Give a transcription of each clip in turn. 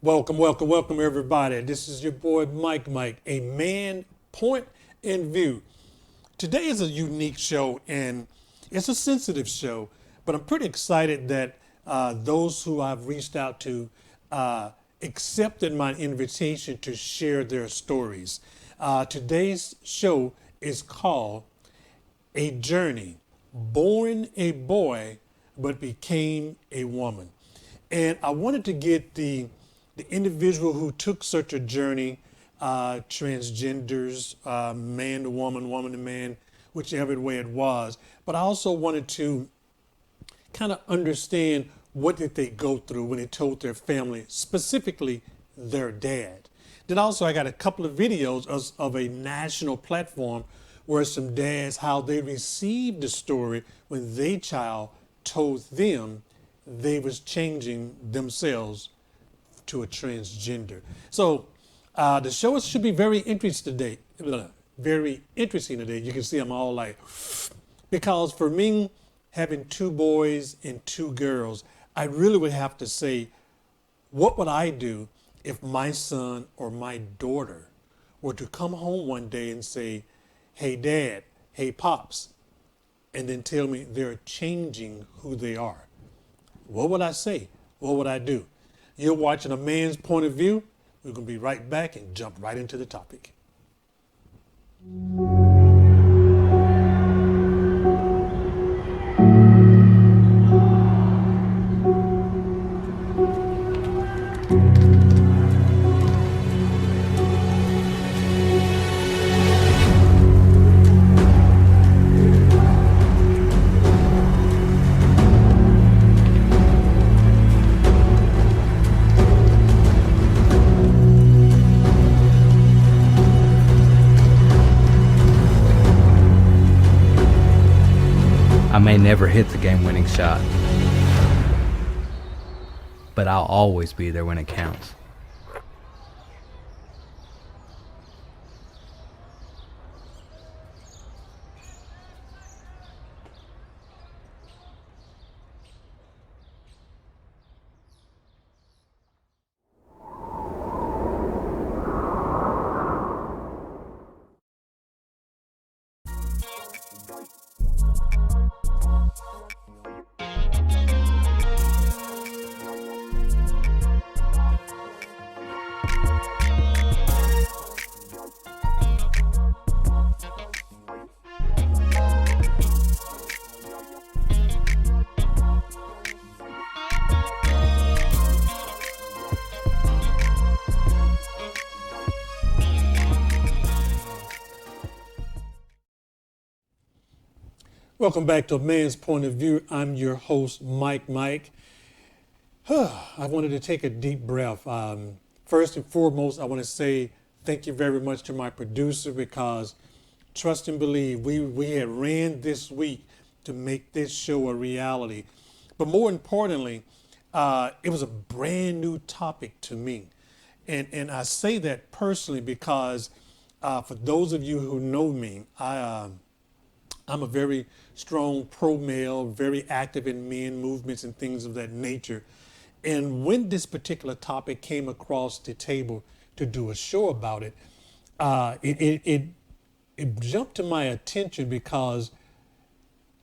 Welcome, welcome, welcome, everybody. This is your boy Mike, a man point and view. Today is a unique show and it's a sensitive show, but I'm pretty excited that those who I've reached out to accepted my invitation to share their stories. Today's show is called A Journey, Born a Boy but Became a Woman. And I wanted to get the individual who took such a journey, transgenders, man to woman, woman to man, whichever way it was. But I also wanted to kind of understand what did they go through when they told their family, specifically their dad. Then also I got a couple of videos of a national platform where some dads, how they received the story when their child told them they was changing themselves to a transgender. So the show should be very interesting today. Very interesting today. You can see I'm all like, because for me, having two boys and two girls, I really would have to say, what would I do if my son or my daughter were to come home one day and say, hey dad, hey pops, and then tell me they're changing who they are? What would I say? What would I do? You're watching A Man's Point of View. We're going to be right back and jump right into the topic. I may never hit the game-winning shot, but I'll always be there when it counts. Welcome back to A Man's Point of View. I'm your host, Mike. I wanted to take a deep breath. First and foremost, I want to say thank you very much to my producer, because trust and believe, we had ran this week to make this show a reality. But more importantly, it was a brand new topic to me. And I say that personally because for those of you who know me, I'm a very strong pro-male, very active in men movements and things of that nature. And when this particular topic came across the table to do a show about it, it jumped to my attention because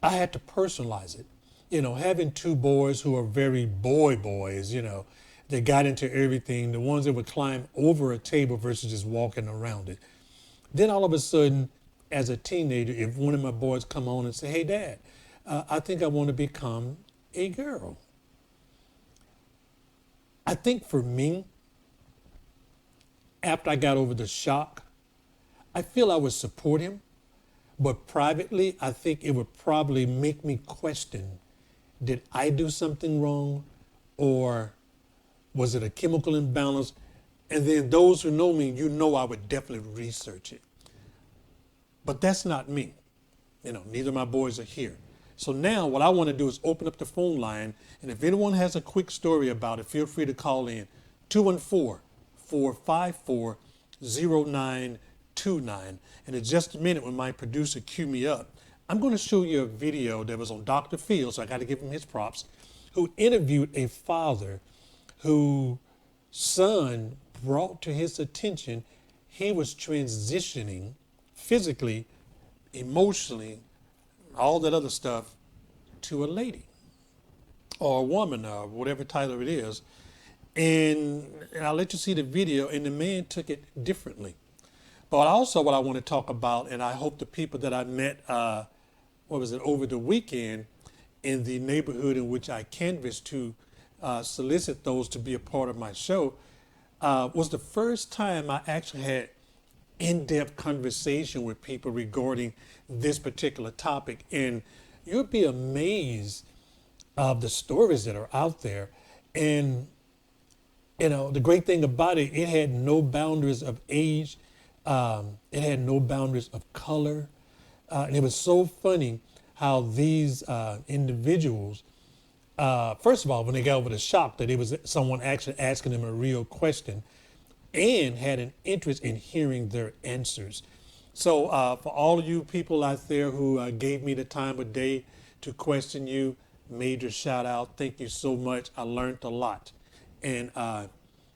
I had to personalize it. You know, having two boys who are very boys, they got into everything, the ones that would climb over a table versus just walking around it. Then all of a sudden, as a teenager, if one of my boys come on and say, hey dad, I think I want to become a girl. I think for me, after I got over the shock, I feel I would support him, but privately, I think it would probably make me question, did I do something wrong, or was it a chemical imbalance? And then those who know me, I would definitely research it. But that's not me. Neither of my boys are here. So now what I want to do is open up the phone line. And if anyone has a quick story about it, feel free to call in 214-454-0929. And in just a minute, when my producer cue me up, I'm going to show you a video that was on Dr. Phil, so I got to give him his props, who interviewed a father who son brought to his attention he was transitioning physically, emotionally, all that other stuff to a lady or a woman or whatever title it is. And I'll let you see the video, and the man took it differently. But also what I want to talk about, and I hope the people that I met, over the weekend in the neighborhood in which I canvassed to solicit those to be a part of my show, was the first time I actually had in-depth conversation with people regarding this particular topic. And you'll be amazed of the stories that are out there. And, the great thing about it, it had no boundaries of age. It had no boundaries of color. And it was so funny how these individuals, first of all, when they got over the shock that it was someone actually asking them a real question, and had an interest in hearing their answers. So for all of you people out there who gave me the time of day to question you, major shout out. Thank you so much. I learned a lot. And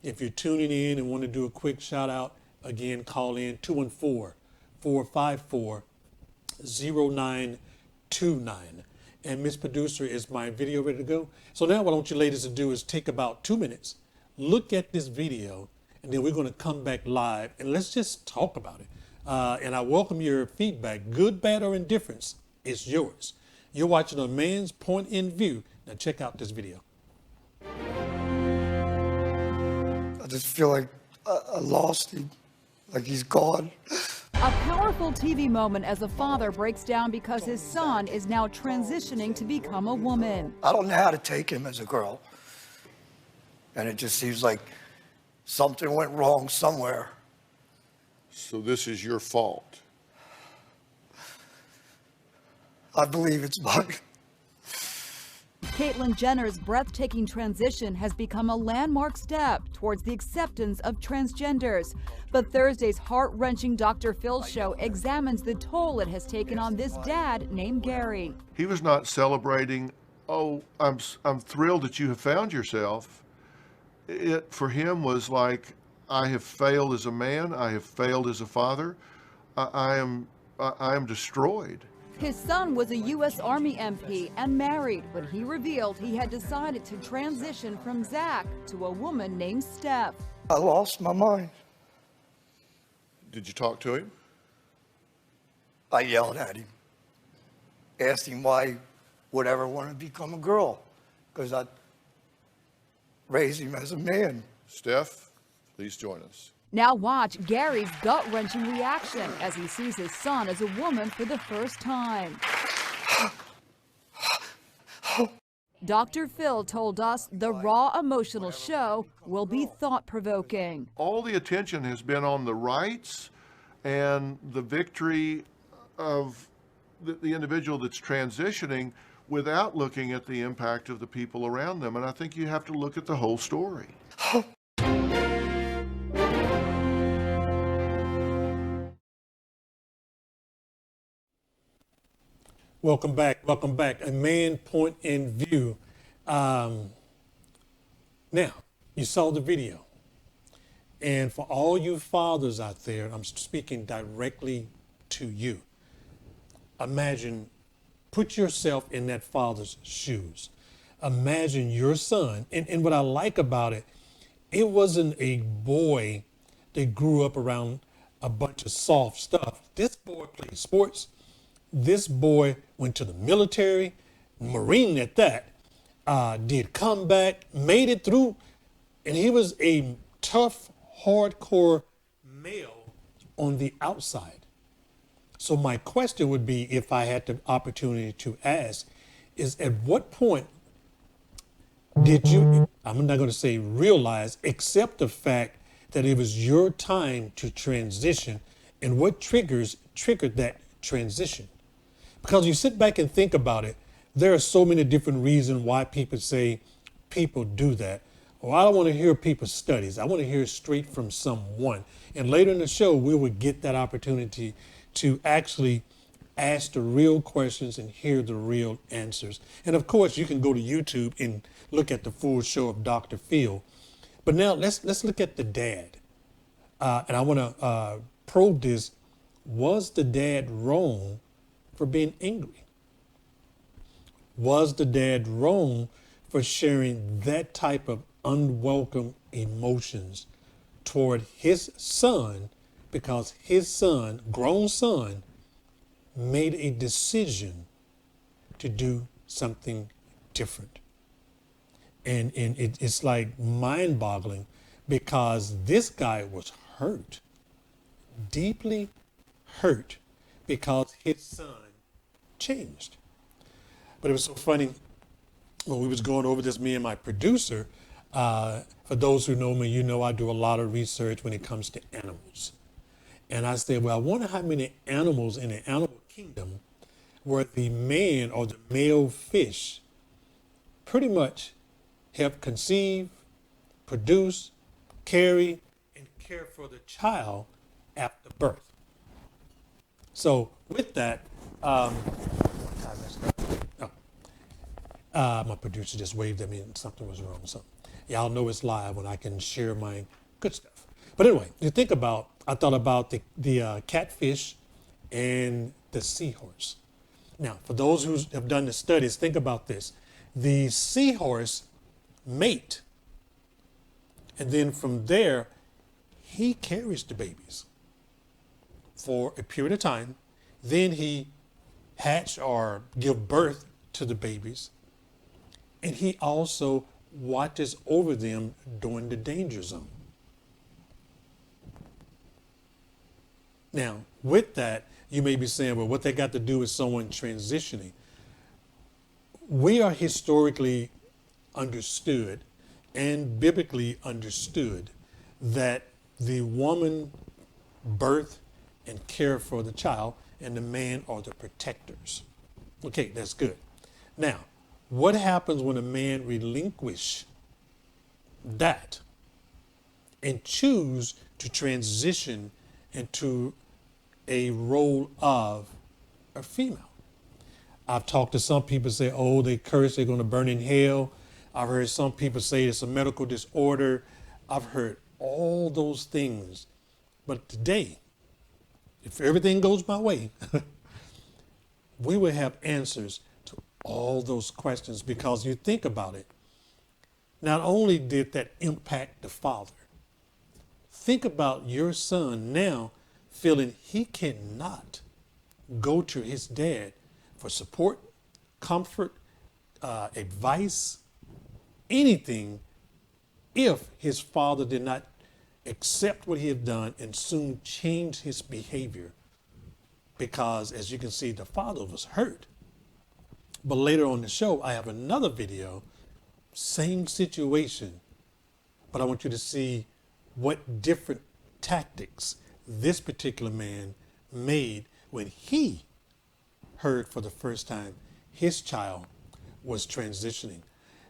if you're tuning in and want to do a quick shout out, again, call in 214-454-0929. And Miss Producer, is my video ready to go? So now what I want you ladies to do is take about 2 minutes, look at this video, and then we're going to come back live and let's just talk about it. And I welcome your feedback, good, bad, or indifference. It's yours. You're watching A Man's Point in View. Now check out this video. I just feel like I lost him, like he's gone. A powerful TV moment as a father breaks down because his son is now transitioning to become a woman. I don't know how to take him as a girl. And it just seems like something went wrong somewhere. So this is your fault? I believe it's mine. Caitlyn Jenner's breathtaking transition has become a landmark step towards the acceptance of transgenders. But Thursday's heart-wrenching Dr. Phil show examines the toll it has taken on this dad named Gary. He was not celebrating, oh, I'm thrilled that you have found yourself. It, for him, was like, I have failed as a man, I have failed as a father, I am destroyed. His son was a U.S. Army MP and married when he revealed he had decided to transition from Zach to a woman named Steph. I lost my mind. Did you talk to him? I yelled at him, asked him why he would ever want to become a girl, because I raised him as a man. Steph, please join us. Now watch Gary's gut-wrenching reaction as he sees his son as a woman for the first time. Dr. Phil told us the raw emotional show will be thought-provoking. All the attention has been on the rights and the victory of the individual that's transitioning without looking at the impact of the people around them. And I think you have to look at the whole story. Welcome back. Welcome back. A Man Point in View. Now, you saw the video. And for all you fathers out there, I'm speaking directly to you. Imagine, put yourself in that father's shoes. Imagine your son. And what I like about it, it wasn't a boy that grew up around a bunch of soft stuff. This boy played sports. This boy went to the military, Marine at that, did combat, made it through, and he was a tough, hardcore male on the outside. So my question would be, if I had the opportunity to ask, is at what point did you, I'm not going to say realize, accept the fact that it was your time to transition, and what triggered that transition? Because you sit back and think about it, there are so many different reasons why people say people do that. Well, I don't want to hear people's studies. I want to hear it straight from someone. And later in the show, we will get that opportunity to actually ask the real questions and hear the real answers. And of course, you can go to YouTube and look at the full show of Dr. Phil. But now let's look at the dad. And I want to probe this. Was the dad wrong for being angry? Was the dad wrong for sharing that type of unwelcome emotions toward his son because his son, grown son, made a decision to do something different? And it's like mind-boggling because this guy was hurt, deeply hurt, because his son changed. But it was so funny when we was going over this, me and my producer. For those who know me, you know I do a lot of research when it comes to animals. And I said, well, I wonder how many animals in the animal kingdom where the man or the male fish pretty much help conceive, produce, carry, and care for the child after birth. So with that, my producer just waved at me and something was wrong. So y'all know it's live when I can share my good stuff. But anyway, you think about, I thought about the catfish and the seahorse. Now, for those who have done the studies, think about this. The seahorse mate, and then from there, he carries the babies for a period of time. Then he hatch or give birth to the babies. And he also watches over them during the danger zone. Now, with that, you may be saying, well, what they got to do with someone transitioning? We are historically understood and biblically understood that the woman birth and care for the child and the man are the protectors. Okay, that's good. Now, what happens when a man relinquish that and choose to transition into a role of a female? I've talked to some people say, oh, they curse, they're going to burn in hell. I've heard some people say it's a medical disorder. I've heard all those things. But today, if everything goes my way, we will have answers to all those questions, because you think about it. Not only did that impact the father, think about your son now feeling he cannot go to his dad for support, comfort, advice, anything, if his father did not accept what he had done and soon change his behavior. Because as you can see, the father was hurt. But later on the show, I have another video, same situation, but I want you to see what different tactics this particular man made when he heard for the first time his child was transitioning.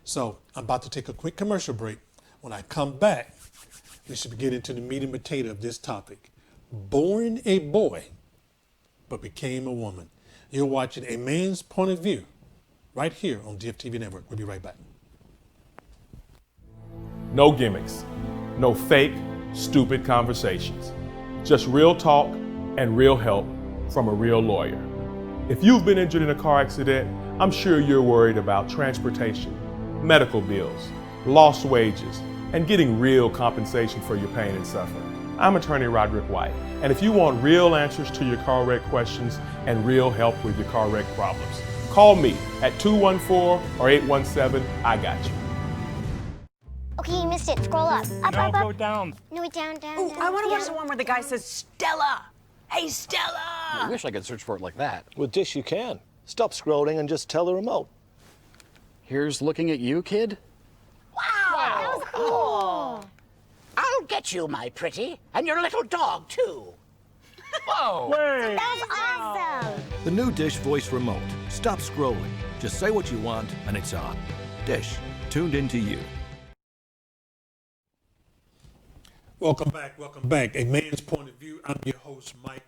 So I'm about to take a quick commercial break. When I come back, we should get into the meat and potato of this topic. Born a boy, but became a woman. You're watching A Man's Point of View right here on DFTV Network. We'll be right back. No gimmicks, no fake, stupid conversations. Just real talk and real help from a real lawyer. If you've been injured in a car accident, I'm sure you're worried about transportation, medical bills, lost wages, and getting real compensation for your pain and suffering. I'm attorney Roderick White, and if you want real answers to your car wreck questions and real help with your car wreck problems, call me at 214 or 817, I got you. Okay, you missed it. Scroll up. Up, No, up, up. go down. No, down, down, Ooh, down. I want to watch Yeah. the one where the guy says, Stella! Hey, I Stella! wish I could search for it like that. With Dish, you can. Stop scrolling and just tell the remote. Here's looking at you, kid. That was cool. I'll get you, my pretty, and your little dog, too. Whoa! That was awesome. The new Dish voice remote. Stop scrolling. Just say what you want and it's on. Dish, tuned into you. Welcome back. Welcome back. A Man's Point of View. I'm your host, Mike.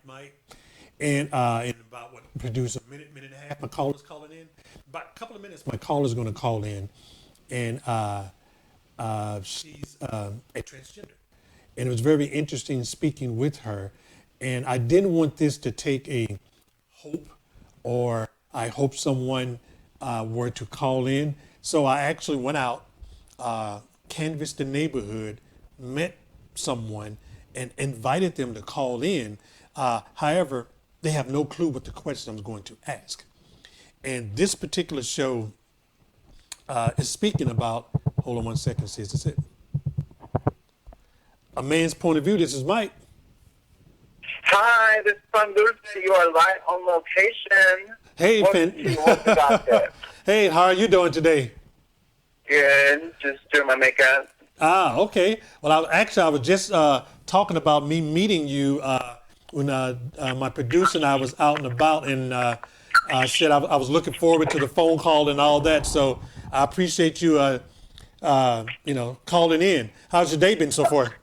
And in about produce a minute and a half, my caller's calling in. About a couple of minutes, my caller's going to call in. And She's a transgender. And it was very interesting speaking with her. And I didn't want this to take a hope, or I hope someone were to call in. So I actually went out, canvassed the neighborhood, met someone, and invited them to call in. However, they have no clue what the question I'm going to ask. And this particular show is speaking about, hold on one second, see, is this it? A man's point of view. This is Mike. Hi, this is Dulce. You are live on location. Hey, Welcome Finn. to What's the Gossip. Hey, how are you doing today? Good. Just doing my makeup. Okay. Well, I was just talking about me meeting you when my producer and I was out and about, and I said I was looking forward to the phone call and all that. So I appreciate you, calling in. How's your day been so far?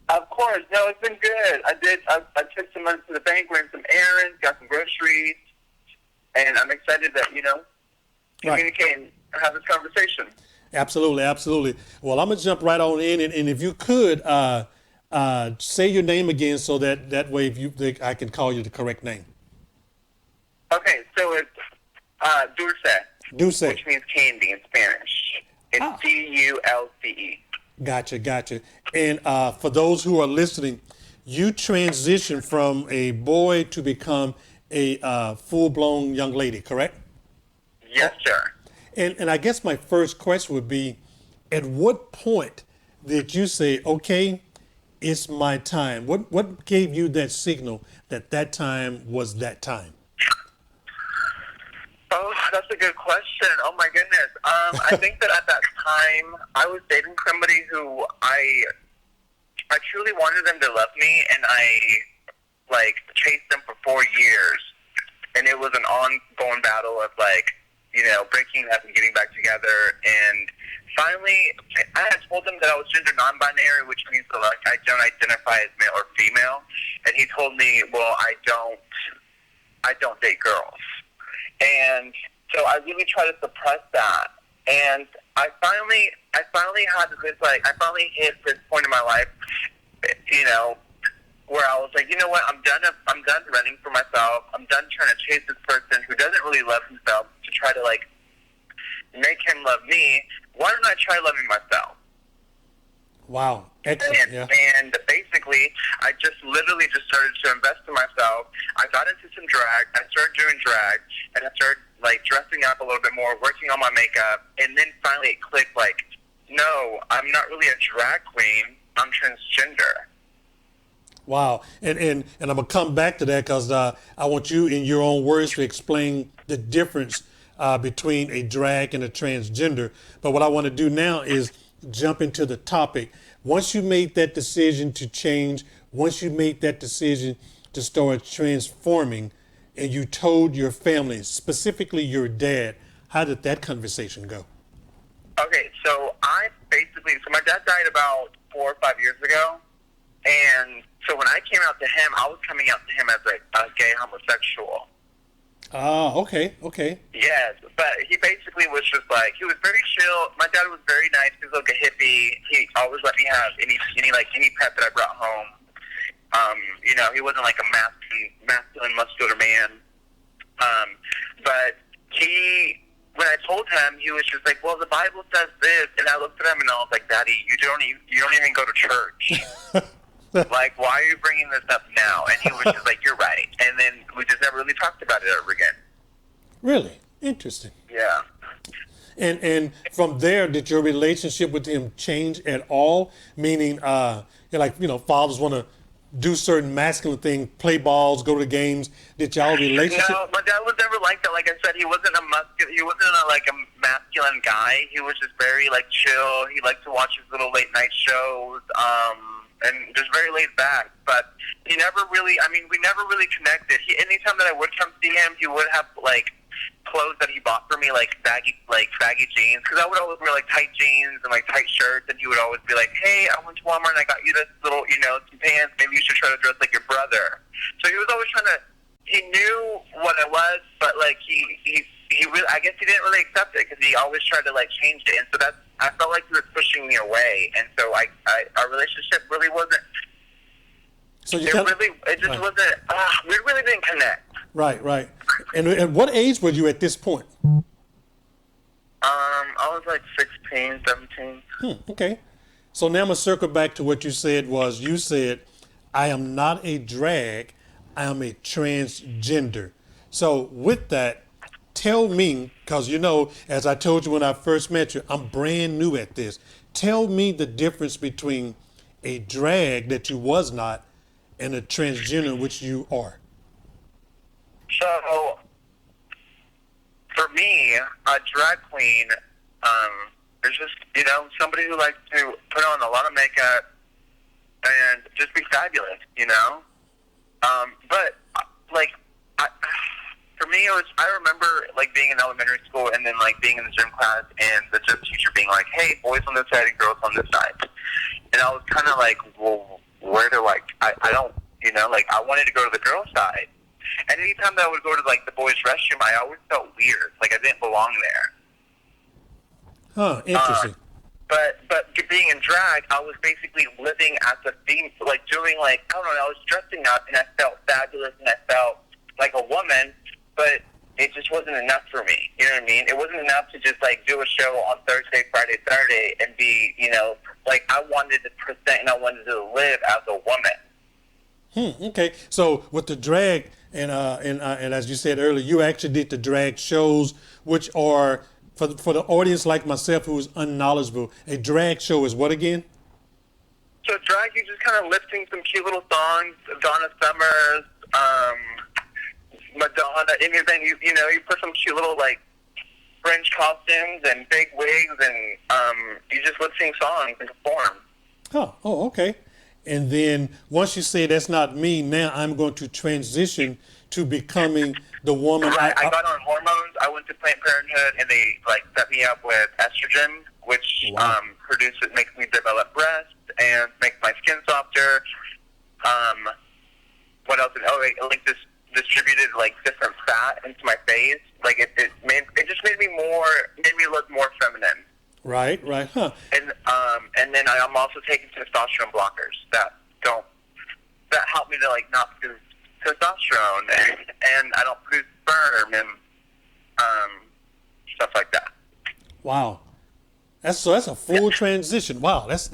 Of course. No, it's been good. I took some money to the bank, ran some errands, got some groceries, and I'm excited that, communicate and have this conversation. Absolutely, absolutely. Well, I'm going to jump right on in, and if you could say your name again, so that way I can call you the correct name. Okay, so it's Dulce. Dulce. Which means candy in Spanish. It's D-U-L-C-E. Gotcha. And for those who are listening, you transitioned from a boy to become a full-blown young lady, correct? Yes, sir. And I guess my first question would be, at what point did you say, okay, it's my time? What gave you that signal that time was that time? Oh, that's a good question. Oh, my goodness. I think that at that time, I was dating somebody who I truly wanted them to love me, and I, chased them for 4 years. And it was an ongoing battle of, breaking up and getting back together. And finally, I had told him that I was gender non-binary, which means that, I don't identify as male or female. And he told me, well, I don't date girls. And so I really try to suppress that. And I finally had this, I finally hit this point in my life, where I was like, you know what, I'm done running for myself. I'm done trying to chase this person who doesn't really love himself to try to, make him love me. Why don't I try loving myself? Wow. Excellent. And basically, I literally started to invest in myself. I got into some drag. I started doing drag, and I started dressing up a little bit more, working on my makeup, and then finally it clicked. No, I'm not really a drag queen. I'm transgender. Wow. And I'm gonna come back to that because I want you, in your own words, to explain the difference between a drag and a transgender. But what I want to do now is jump into the topic. Once you made that decision to change, once you made that decision to start transforming, and you told your family, specifically your dad, how did that conversation go? Okay, so my dad died about 4 or 5 years ago, and so when I came out to him, I was coming out to him as a gay homosexual. Okay. Yes, but he basically was just he was very chill. My dad was very nice. He was like a hippie. He always let me have any pet that I brought home. He wasn't like a masculine, muscular man. But when I told him, he was just like, well, the Bible says this. And I looked at him and I was like, Daddy, you don't even go to church. Why are you bringing this up now? And he was just like, you're right. And then we just never really talked about it ever again. Really? Interesting. Yeah. And from there, did your relationship with him change at all? Meaning, fathers want to do certain masculine things, play balls, go to the games. Did y'all relationship? No, my dad was never like that. Like I said, he wasn't a masculine guy. He was just very chill. He liked to watch his little late night shows, and just very laid back. But he never really, we never really connected. Anytime that I would come see him, he would have clothes that he bought for me, baggy jeans, because I would always wear tight jeans and tight shirts, and he would always be like, hey, I went to Walmart and I got you this little, some pants, maybe you should try to dress like your brother. So he was always he knew what I was, but he really, I guess he didn't really accept it because he always tried to change it. And so that's I felt like he was pushing me away, and so our relationship really wasn't. So you It kind really, it just right. wasn't. We really didn't connect. Right. And at what age were you at this point? I was like 16, 17. Okay. So now I'm going to circle back to what you said was, you said, I am not a drag, I am a transgender. So with that, tell me, because you know, as I told you when I first met you, I'm brand new at this. Tell me the difference between a drag that you was not and a transgender which you are. So, for me, a drag queen is just, you know, somebody who likes to put on a lot of makeup and just be fabulous, you know? But, like, for me, I remember, like, being in elementary school and then, like, being in the gym class and the gym teacher being like, hey, boys on this side and girls on this side. And I was kind of like, well, where do, like, I don't, you know, like, I wanted to go to the girls' side. And anytime that I would go to, like, the boys' restroom, I always felt weird. Like, I didn't belong there. Huh, interesting. But being in drag, I was basically living as a theme, like, doing, like, I don't know, I was dressing up, and I felt fabulous, and I felt like a woman, but it just wasn't enough for me. You know what I mean? It wasn't enough to just, like, do a show on Thursday, Friday, Saturday, and be, you know, like, I wanted to present and I wanted to live as a woman. Okay. So with the drag, and as you said earlier, you actually did the drag shows, which are, for the audience like myself who is unknowledgeable, a drag show is what again? So drag, you just kind of lifting some cute little songs, Donna Summers, Madonna, and then you know, you put some cute little, like, French costumes and big wigs, and you just lip sync songs and perform. Oh, okay. And then once you say that's not me, now I'm going to transition to becoming the woman. Right, I got on hormones. I went to Planned Parenthood, and they, like, set me up with estrogen, which makes me develop breasts and makes my skin softer. What else? It like this distributed, like, different fat into my face. Like, it just made me look more feminine. Right, huh. And then I'm also taking testosterone blockers that help me to, like, not produce testosterone, and I don't produce sperm and stuff like that. Wow. That's a full transition. Wow, that's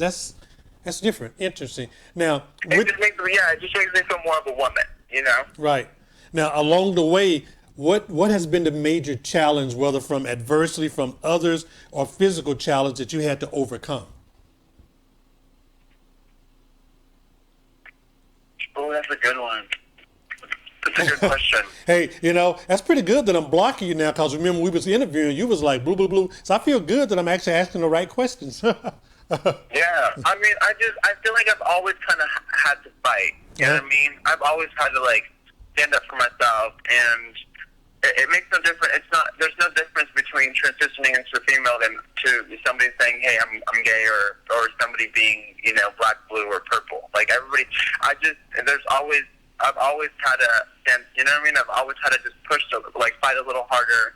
different. Interesting. Now, It just makes me feel more of a woman, you know? right. Now, along the way, what has been the major challenge, whether from adversity from others or physical challenge that you had to overcome? Oh, that's a good one. That's a good question. Hey, you know, that's pretty good that I'm blocking you now, because remember we was interviewing, you was like, blue, blue, blue. So I feel good that I'm actually asking the right questions. Yeah, I mean, I feel like I've always kind of had to fight. You know what I mean? I've always had to, like, stand up for myself, and it makes no difference. There's no difference between transitioning into a female than to somebody saying, hey, I'm gay, or somebody being, you know, black, blue, or purple. Like, everybody, I've always had to stand, you know what I mean? I've always had to just push to, like, fight a little harder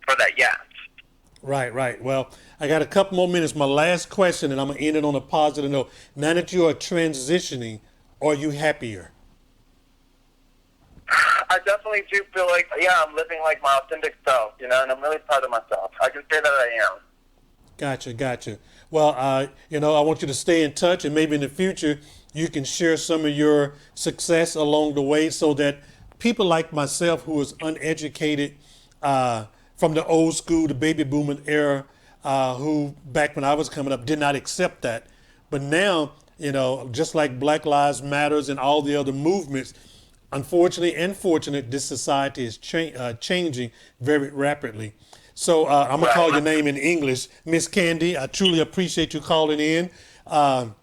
for that yes. Right. Well, I got a couple more minutes. My last question, and I'm going to end it on a positive note. Now that you are transitioning, are you happier? I definitely do feel like, I'm living like my authentic self, you know, and I'm really proud of myself. I can say that I am. Gotcha. Well, you know, I want you to stay in touch, and maybe in the future you can share some of your success along the way, so that people like myself, who is uneducated, from the old school, the baby booming era, who back when I was coming up did not accept that. But now, you know, just like Black Lives Matters and all the other movements, unfortunately and fortunately, this society is changing very rapidly. So I'm going to call your name in English. Miss Candy, I truly appreciate you calling in. And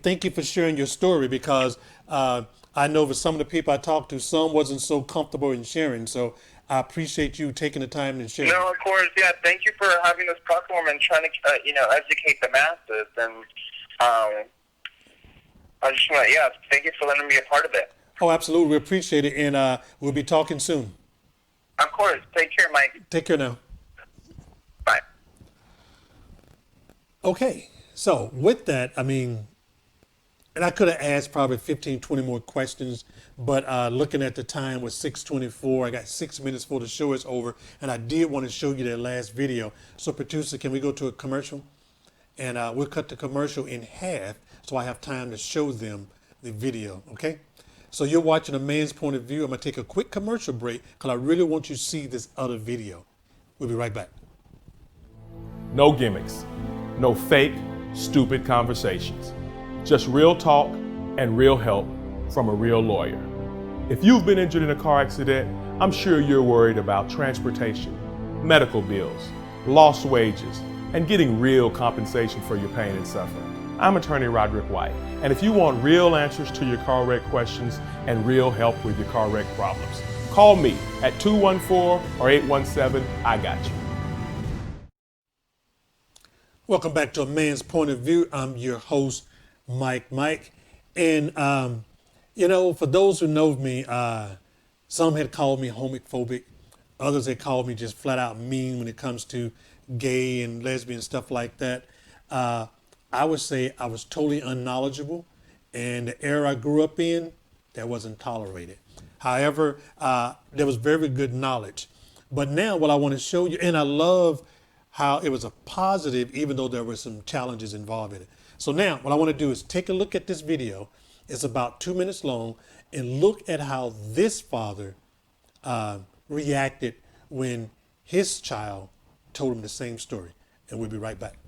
thank you for sharing your story, because I know for some of the people I talked to, some wasn't so comfortable in sharing. So I appreciate you taking the time and sharing. No, of course, yeah. Thank you for having this platform and trying to, educate the masses. And I just want to, thank you for letting me be a part of it. Oh, absolutely. We appreciate it. And we'll be talking soon. Of course. Take care, Mike. Take care now. Bye. Okay, so with that, I mean, and I could have asked probably 15, 20 more questions, but looking at the time was 6:24. I got 6 minutes before the show is over, and I did want to show you that last video. So producer, can we go to a commercial? And we'll cut the commercial in half so I have time to show them the video, okay? So you're watching A Man's Point of View. I'm gonna take a quick commercial break because I really want you to see this other video. We'll be right back. No gimmicks, no fake, stupid conversations. Just real talk and real help from a real lawyer. If you've been injured in a car accident, I'm sure you're worried about transportation, medical bills, lost wages, and getting real compensation for your pain and suffering. I'm attorney Roderick White, and if you want real answers to your car wreck questions and real help with your car wreck problems, call me at 214 or 817, I got you. Welcome back to A Man's Point of View. I'm your host, Mike. And, you know, for those who know me, some had called me homophobic. Others had called me just flat out mean when it comes to gay and lesbian stuff like that. I would say I was totally unknowledgeable, and the era I grew up in, that wasn't tolerated. However, there was very good knowledge. But now what I want to show you, and I love how it was a positive, even though there were some challenges involved in it. So now what I want to do is take a look at this video. It's about 2 minutes long, and look at how this father reacted when his child told him the same story. And we'll be right back.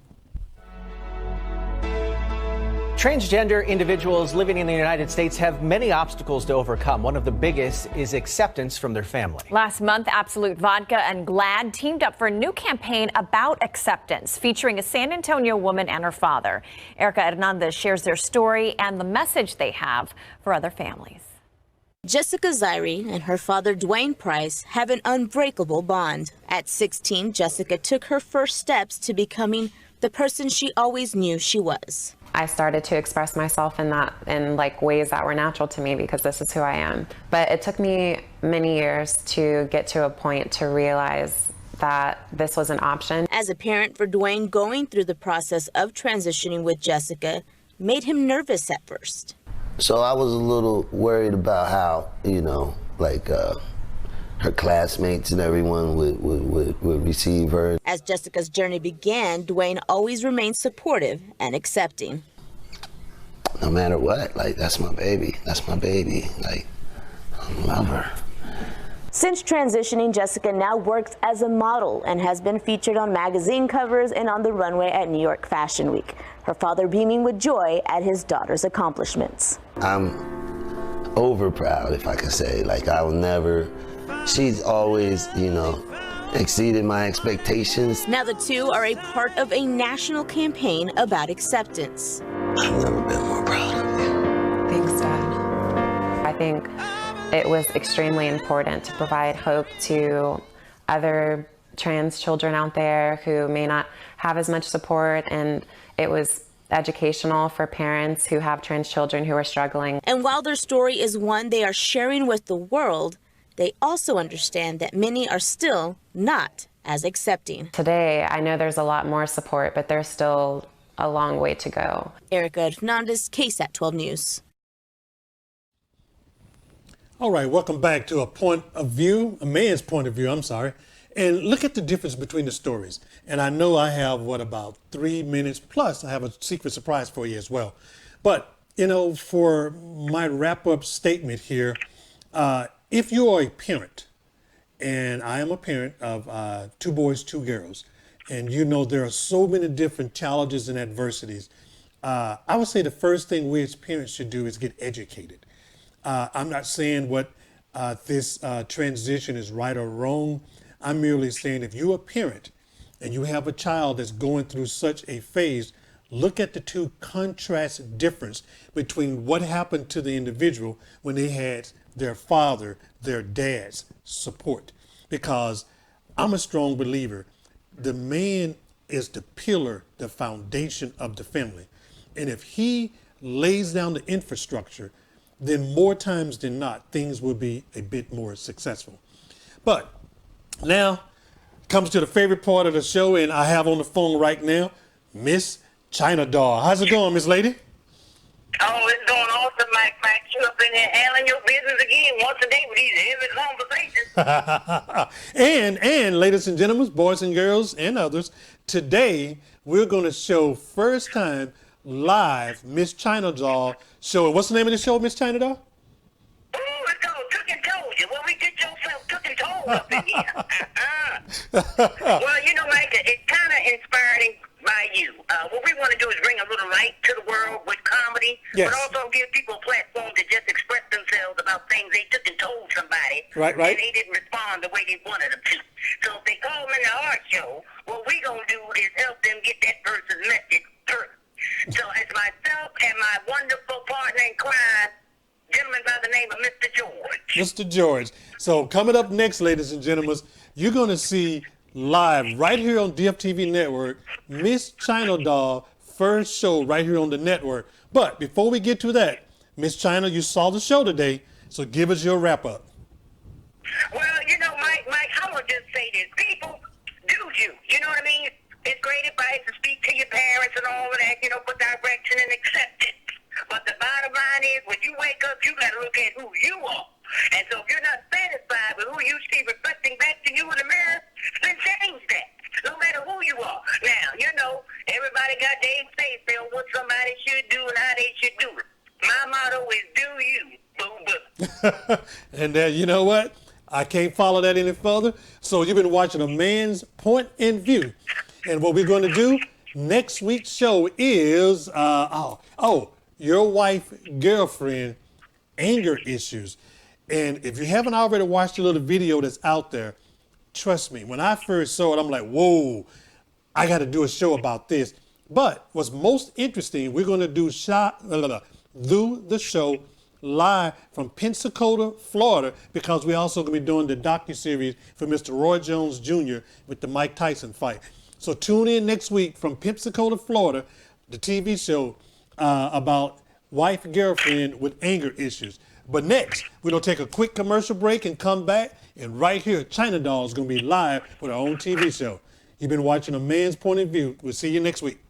Transgender individuals living in the United States have many obstacles to overcome. One of the biggest is acceptance from their family. Last month, Absolute Vodka and GLAAD teamed up for a new campaign about acceptance, featuring a San Antonio woman and her father. Erica Hernandez shares their story and the message they have for other families. Jessica Zaire and her father, Dwayne Price, have an unbreakable bond. At 16, Jessica took her first steps to becoming the person she always knew she was. I started to express myself in like ways that were natural to me because this is who I am. But it took me many years to get to a point to realize that this was an option. As a parent for Dwayne, going through the process of transitioning with Jessica made him nervous at first. So I was a little worried about how, you know, like her classmates and everyone would receive her. As Jessica's journey began, Dwayne always remained supportive and accepting. No matter what, like, that's my baby. That's my baby. Like, I love her. Since transitioning, Jessica now works as a model and has been featured on magazine covers and on the runway at New York Fashion Week. Her father beaming with joy at his daughter's accomplishments. I'm over proud, if I could say. Like, I will never, she's always, you know, exceeded my expectations. Now the two are a part of a national campaign about acceptance. I've never been more proud of you. Thanks, Dad. I think it was extremely important to provide hope to other trans children out there who may not have as much support, and it was educational for parents who have trans children who are struggling. And while their story is one they are sharing with the world, they also understand that many are still not as accepting. Today, I know there's a lot more support, but there's still a long way to go. Erica Hernandez, KSAT 12 News. All right, welcome back to A Man's Point of View, I'm sorry. And look at the difference between the stories. And I know I have, about 3 minutes, plus I have a secret surprise for you as well. But, you know, for my wrap-up statement here, if you are a parent, and I am a parent of 2 boys, 2 girls, and you know there are so many different challenges and adversities, I would say the first thing we as parents should do is get educated. I'm not saying what this transition is right or wrong. I'm merely saying if you're a parent and you have a child that's going through such a phase, look at the two contrast difference between what happened to the individual when they had their father, their dad's support. Because I'm a strong believer, the man is the pillar, the foundation of the family. And if he lays down the infrastructure, then more times than not, things will be a bit more successful. But now comes to the favorite part of the show, and I have on the phone right now Miss China Doll. How's it going, Miss Lady? Oh, it's going awesome, Mike. You up in here handling your business again once a day with these heavy conversations. and ladies and gentlemen, boys and girls and others, today we're going to show first time live Miss China Doll show. What's the name of the show, Miss China Doll? Oh, it's called Took and Told You. Well, we get yourself took and told up in here. Well, you know, Mike, it's kind of inspired by you. What we want to do is bring a little light to the world with comedy, yes, but also give people a platform to just express themselves about things they took and told somebody, right, and they didn't respond the way they wanted them to. So if they call them in our show, what we going to do is help them get that person's message through. So it's myself and my wonderful partner in crime, gentleman by the name of Mr. George. Mr. George. So coming up next, ladies and gentlemen, you're going to see live right here on DFTV Network, Miss China Doll, first show right here on the network. But before we get to that, Miss China, you saw the show today, so give us your wrap up. Well, you know, Mike, I would just say this. People, do you. You know what I mean? It's great advice to speak to your parents and all of that, you know, for direction and acceptance. But the bottom line is, when you wake up, you got to look at who you are. And so if you're not satisfied with who you see reflecting back to you in the mirror, then change that, no matter who you are. Now, you know, everybody got their say on what somebody should do and how they should do it. My motto is do you, boo-boo. And you know what? I can't follow that any further. So you've been watching A Man's Point in View. And what we're going to do next week's show is, your wife, girlfriend, anger issues. And if you haven't already watched the little video that's out there, trust me, when I first saw it, I'm like, whoa, I got to do a show about this. But what's most interesting, we're going to do the show live from Pensacola, Florida, because we're also going to be doing the docuseries for Mr. Roy Jones Jr. with the Mike Tyson fight. So tune in next week from Pensacola, Florida, the TV show about wife, girlfriend with anger issues. But next, we're going to take a quick commercial break and come back. And right here, China Doll is going to be live with our own TV show. You've been watching A Man's Point of View. We'll see you next week.